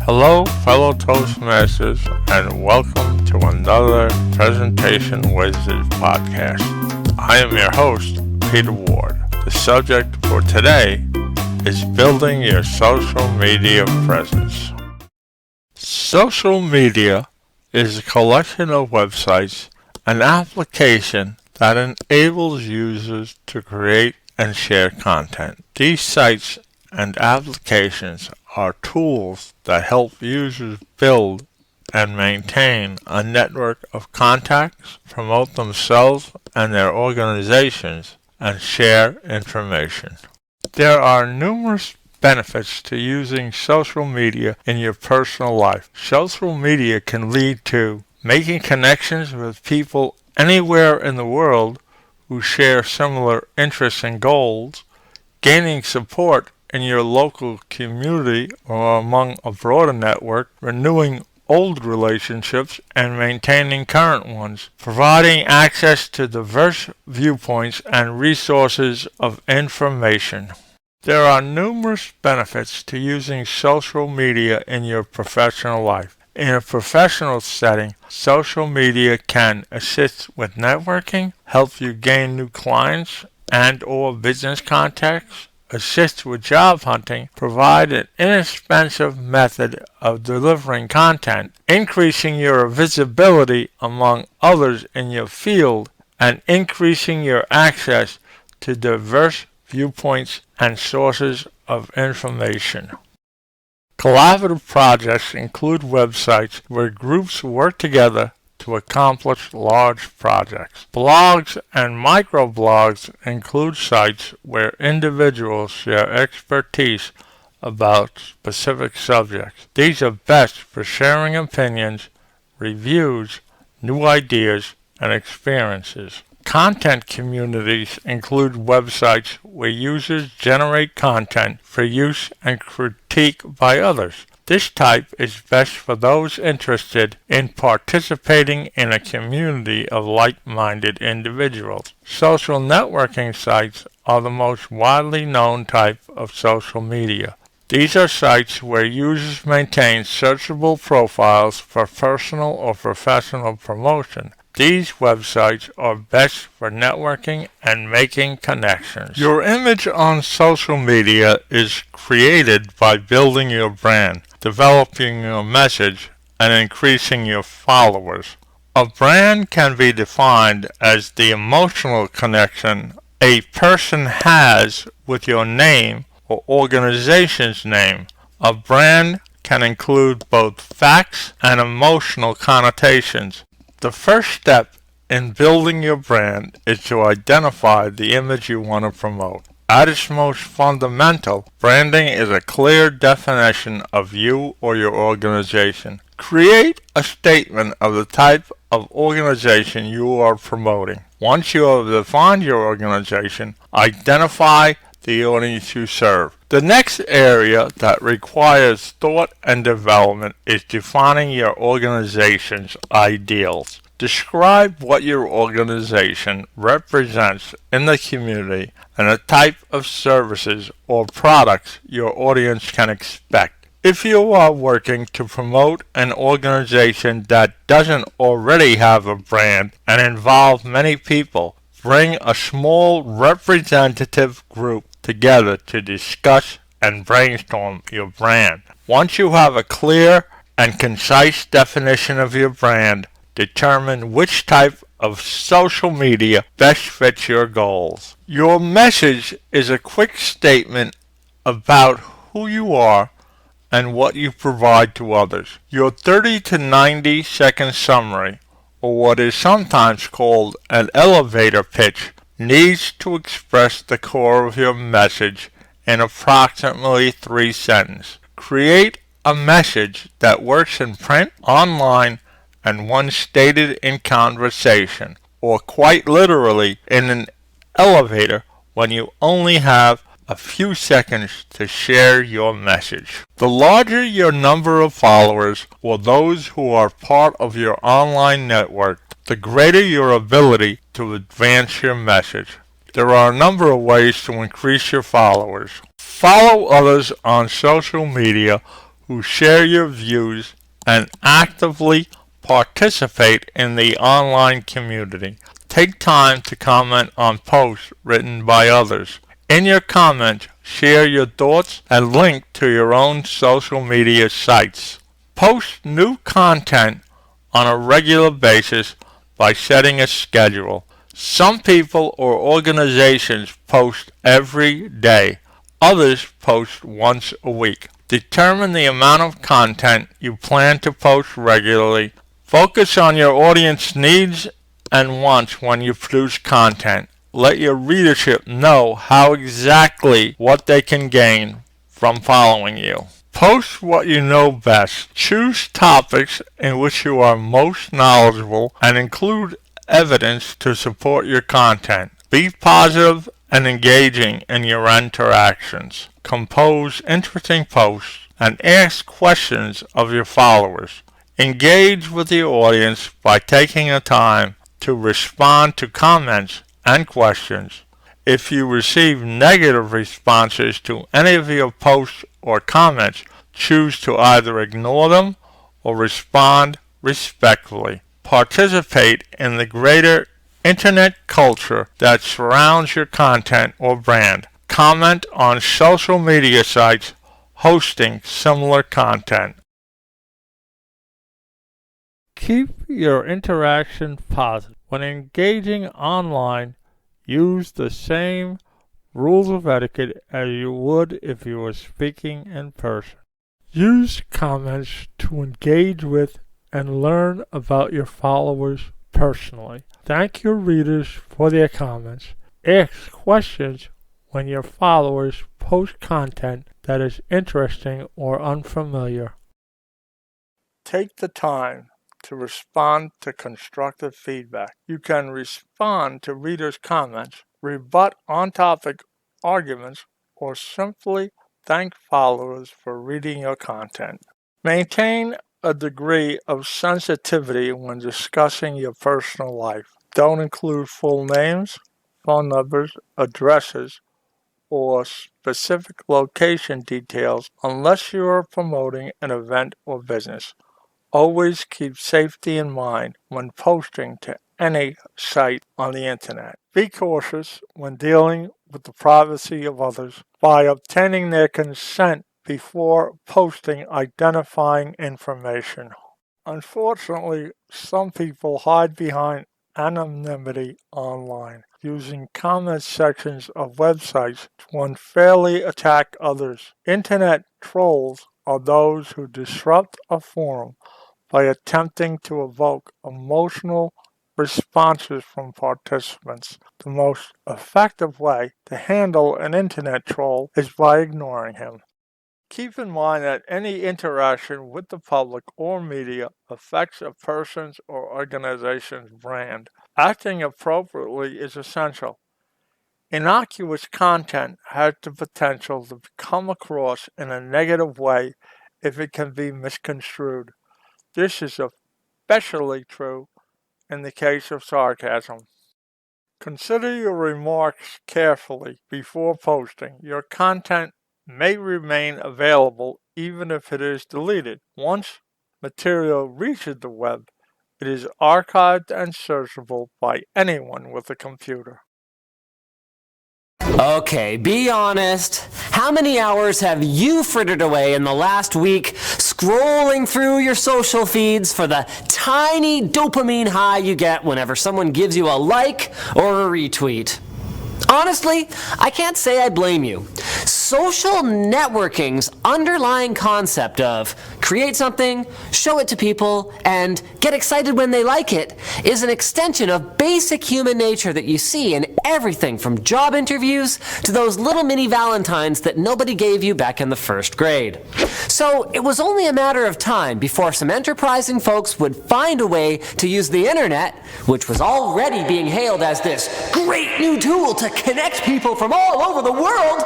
Hello, fellow Toastmasters, and welcome to another Presentation Wizards podcast. I am your host, Peter Ward. The subject for today is building your social media presence. Social media is a collection of websites and application that enables users to create and share content. These sites and applications are tools that help users build and maintain a network of contacts, promote themselves and their organizations, and share information. There are numerous benefits to using social media in your personal life. Social media can lead to making connections with people anywhere in the world who share similar interests and goals, gaining support in your local community or among a broader network, renewing old relationships and maintaining current ones, providing access to diverse viewpoints and resources of information. There are numerous benefits to using social media in your professional life. In a professional setting, social media can assist with networking, help you gain new clients and/or business contacts, assist with job hunting, provide an inexpensive method of delivering content, increasing your visibility among others in your field, and increasing your access to diverse viewpoints and sources of information. Collaborative projects include websites where groups work together to accomplish large projects. Blogs and microblogs include sites where individuals share expertise about specific subjects. These are best for sharing opinions, reviews, new ideas, and experiences. Content communities include websites where users generate content for use and critique by others. This type is best for those interested in participating in a community of like-minded individuals. Social networking sites are the most widely known type of social media. These are sites where users maintain searchable profiles for personal or professional promotion. These websites are best for networking and making connections. Your image on social media is created by building your brand, developing your message, and increasing your followers. A brand can be defined as the emotional connection a person has with your name or organization's name. A brand can include both facts and emotional connotations. The first step in building your brand is to identify the image you want to promote. At its most fundamental, branding is a clear definition of you or your organization. Create a statement of the type of organization you are promoting. Once you have defined your organization, identify the audience you serve. The next area that requires thought and development is defining your organization's ideals. Describe what your organization represents in the community and the type of services or products your audience can expect. If you are working to promote an organization that doesn't already have a brand and involve many people, bring a small representative group together to discuss and brainstorm your brand. Once you have a clear and concise definition of your brand, determine which type of social media best fits your goals. Your message is a quick statement about who you are and what you provide to others. Your 30 to 90 second summary, or what is sometimes called an elevator pitch, needs to express the core of your message in approximately 3 sentences. Create a message that works in print, online, and one stated in conversation, or quite literally in an elevator when you only have a few seconds to share your message. The larger your number of followers or those who are part of your online network, the greater your ability to advance your message. There are a number of ways to increase your followers. Follow others on social media who share your views and actively participate in the online community. Take time to comment on posts written by others. In your comments, share your thoughts and link to your own social media sites. Post new content on a regular basis by setting a schedule. Some people or organizations post every day. Others post once a week. Determine the amount of content you plan to post regularly. Focus on your audience needs and wants when you produce content. Let your readership know how exactly what they can gain from following you. Post what you know best. Choose topics in which you are most knowledgeable and include evidence to support your content. Be positive and engaging in your interactions. Compose interesting posts and ask questions of your followers. Engage with your audience by taking the time to respond to comments and questions. If you receive negative responses to any of your posts or comments, choose to either ignore them or respond respectfully. Participate in the greater internet culture that surrounds your content or brand. Comment on social media sites hosting similar content. Keep your interaction positive. When engaging online, use the same rules of etiquette as you would if you were speaking in person. Use comments to engage with and learn about your followers personally. Thank your readers for their comments. Ask questions when your followers post content that is interesting or unfamiliar. Take the time to respond to constructive feedback. You can respond to readers' comments, rebut on-topic arguments, or simply thank followers for reading your content. Maintain a degree of sensitivity when discussing your personal life. Don't include full names, phone numbers, addresses, or specific location details unless you are promoting an event or business. Always keep safety in mind when posting to any site on the internet. Be cautious when dealing with the privacy of others by obtaining their consent before posting identifying information. Unfortunately, some people hide behind anonymity online, using comment sections of websites to unfairly attack others. Internet trolls are those who disrupt a forum by attempting to evoke emotional responses from participants. The most effective way to handle an internet troll is by ignoring him. Keep in mind that any interaction with the public or media affects a person's or organization's brand. Acting appropriately is essential. Innocuous content has the potential to come across in a negative way if it can be misconstrued. This is especially true in the case of sarcasm. Consider your remarks carefully before posting. Your content may remain available even if it is deleted. Once material reaches the web, it is archived and searchable by anyone with a computer. Okay, be honest. How many hours have you frittered away in the last week scrolling through your social feeds for the tiny dopamine high you get whenever someone gives you a like or a retweet? Honestly, I can't say I blame you. Social networking's underlying concept of create something, show it to people, and get excited when they like it is an extension of basic human nature that you see in everything from job interviews to those little mini valentines that nobody gave you back in the first grade. So it was only a matter of time before some enterprising folks would find a way to use the internet, which was already being hailed as this great new tool to connect people from all over the world,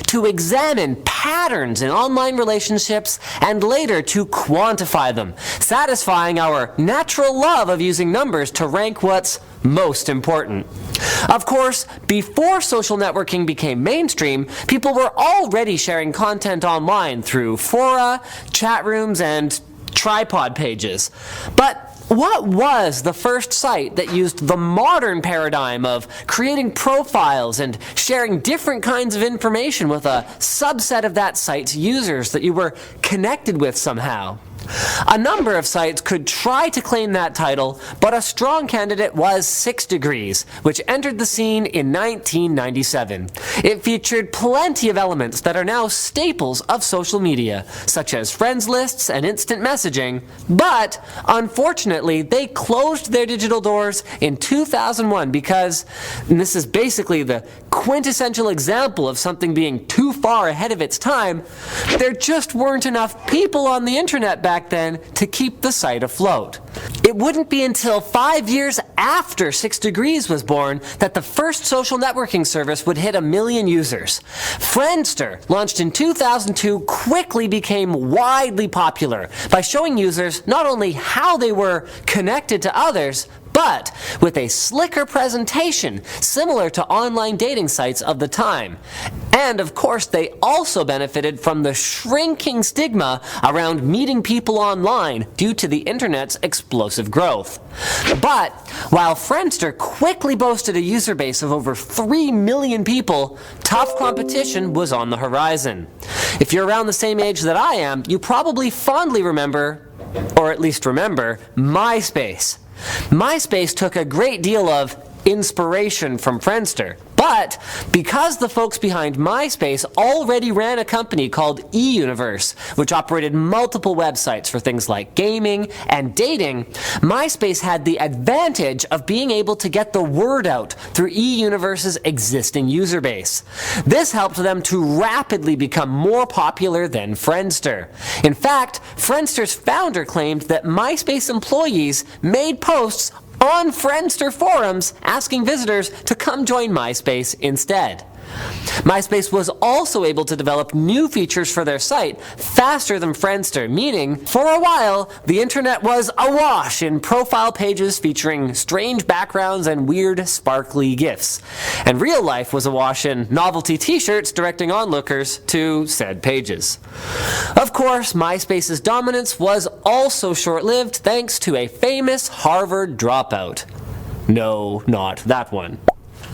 to examine patterns in online relationships and later to quantify them, satisfying our natural love of using numbers to rank what's most important. Of course, before social networking became mainstream, people were already sharing content online through fora, chat rooms, and tripod pages. But what was the first site that used the modern paradigm of creating profiles and sharing different kinds of information with a subset of that site's users that you were connected with somehow? A number of sites could try to claim that title, but a strong candidate was 6 Degrees, which entered the scene in 1997. It featured plenty of elements that are now staples of social media, such as friends lists and instant messaging, but unfortunately they closed their digital doors in 2001 because, and this is basically the quintessential example of something being too far ahead of its time, there just weren't enough people on the internet back then to keep the site afloat. It wouldn't be until 5 years after 6 Degrees was born that the first social networking service would hit 1 million users. Friendster, launched in 2002, quickly became widely popular by showing users not only how they were connected to others, but with a slicker presentation similar to online dating sites of the time. And of course, they also benefited from the shrinking stigma around meeting people online due to the internet's explosive growth. But while Friendster quickly boasted a user base of over 3 million people, tough competition was on the horizon. If you're around the same age that I am, you probably fondly remember, or at least remember, MySpace. MySpace took a great deal of inspiration from Friendster, but because the folks behind MySpace already ran a company called eUniverse, which operated multiple websites for things like gaming and dating, MySpace had the advantage of being able to get the word out through eUniverse's existing user base. This helped them to rapidly become more popular than Friendster. In fact, Friendster's founder claimed that MySpace employees made posts on Friendster forums asking visitors to come join MySpace instead. MySpace was also able to develop new features for their site faster than Friendster, meaning, for a while, the internet was awash in profile pages featuring strange backgrounds and weird, sparkly GIFs. And real life was awash in novelty t-shirts directing onlookers to said pages. Of course, MySpace's dominance was also short-lived thanks to a famous Harvard dropout. No, not that one.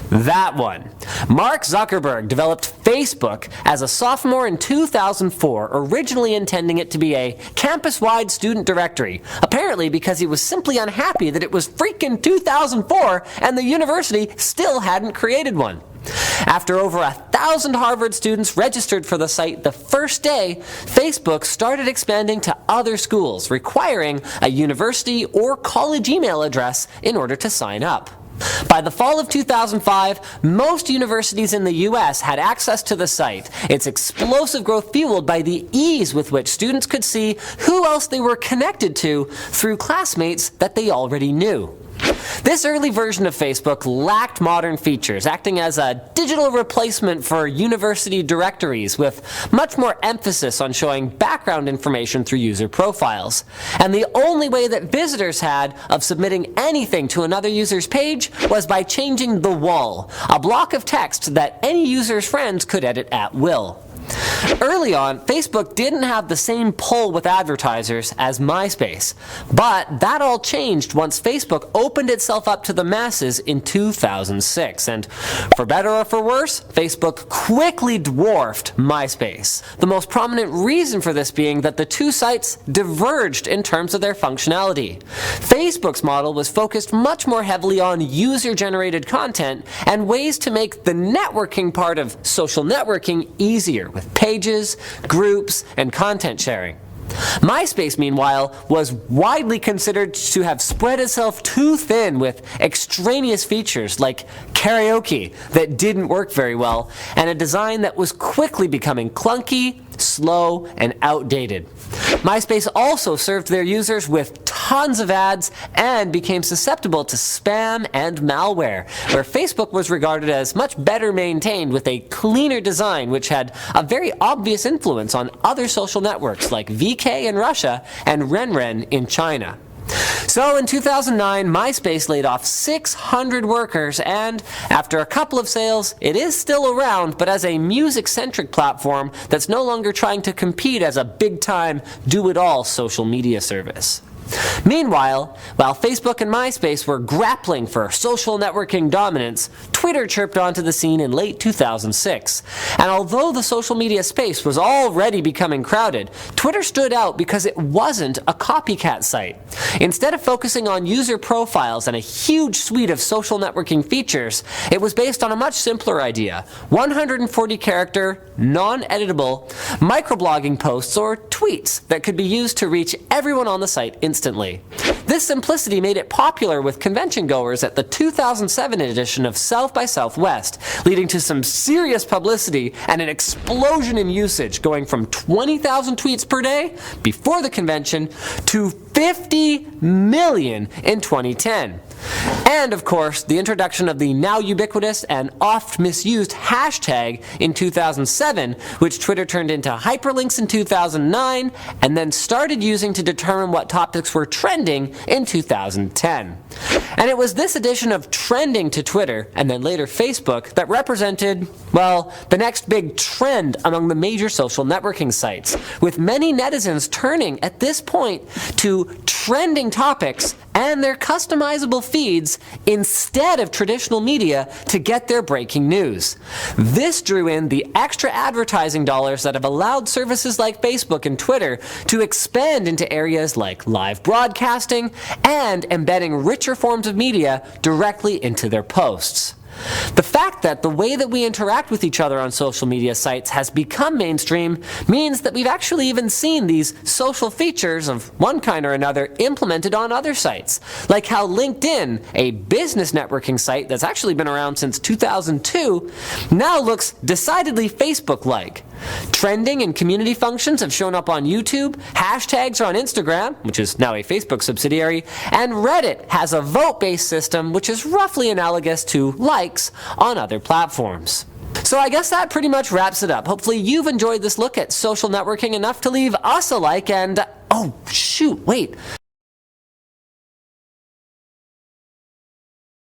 That one. Mark Zuckerberg developed Facebook as a sophomore in 2004, originally intending it to be a campus-wide student directory, apparently because he was simply unhappy that it was freaking 2004 and the university still hadn't created one. After over 1,000 Harvard students registered for the site the first day, Facebook started expanding to other schools, requiring a university or college email address in order to sign up. By the fall of 2005, most universities in the US had access to the site, its explosive growth fueled by the ease with which students could see who else they were connected to through classmates that they already knew. This early version of Facebook lacked modern features, acting as a digital replacement for university directories with much more emphasis on showing background information through user profiles. And the only way that visitors had of submitting anything to another user's page was by changing the wall, a block of text that any user's friends could edit at will. Early on, Facebook didn't have the same pull with advertisers as MySpace, but that all changed once Facebook opened itself up to the masses in 2006, and for better or for worse, Facebook quickly dwarfed MySpace. The most prominent reason for this being that the two sites diverged in terms of their functionality. Facebook's model was focused much more heavily on user-generated content and ways to make the networking part of social networking easier, with pages, groups, and content sharing. MySpace, meanwhile, was widely considered to have spread itself too thin with extraneous features like karaoke that didn't work very well, and a design that was quickly becoming clunky, slow, and outdated. MySpace also served their users with tons of ads and became susceptible to spam and malware, where Facebook was regarded as much better maintained with a cleaner design which had a very obvious influence on other social networks like VK in Russia and RenRen in China. So in 2009, MySpace laid off 600 workers, and after a couple of sales, it is still around, but as a music-centric platform that's no longer trying to compete as a big-time, do-it-all social media service. Meanwhile, while Facebook and MySpace were grappling for social networking dominance, Twitter chirped onto the scene in late 2006. And although the social media space was already becoming crowded, Twitter stood out because it wasn't a copycat site. Instead of focusing on user profiles and a huge suite of social networking features, it was based on a much simpler idea: 140-character, non-editable, microblogging posts or tweets that could be used to reach everyone on the site instantly. This simplicity made it popular with convention goers at the 2007 edition of South by Southwest, leading to some serious publicity and an explosion in usage, going from 20,000 tweets per day before the convention to 50 million in 2010. And of course, the introduction of the now ubiquitous and oft misused hashtag in 2007, which Twitter turned into hyperlinks in 2009, and then started using to determine what topics were trending in 2010. And it was this addition of trending to Twitter, and then later Facebook, that represented, well, the next big trend among the major social networking sites, with many netizens turning at this point to trending topics and their customizable feeds instead of traditional media to get their breaking news. This drew in the extra advertising dollars that have allowed services like Facebook and Twitter to expand into areas like live broadcasting and embedding richer forms of media directly into their posts. The fact that the way that we interact with each other on social media sites has become mainstream means that we've actually even seen these social features of one kind or another implemented on other sites, like how LinkedIn, a business networking site that's actually been around since 2002, now looks decidedly Facebook-like. Trending and community functions have shown up on YouTube, hashtags are on Instagram, which is now a Facebook subsidiary, and Reddit has a vote-based system which is roughly analogous to likes on other platforms. So I guess that pretty much wraps it up. Hopefully you've enjoyed this look at social networking enough to leave us a like and... oh, shoot, wait.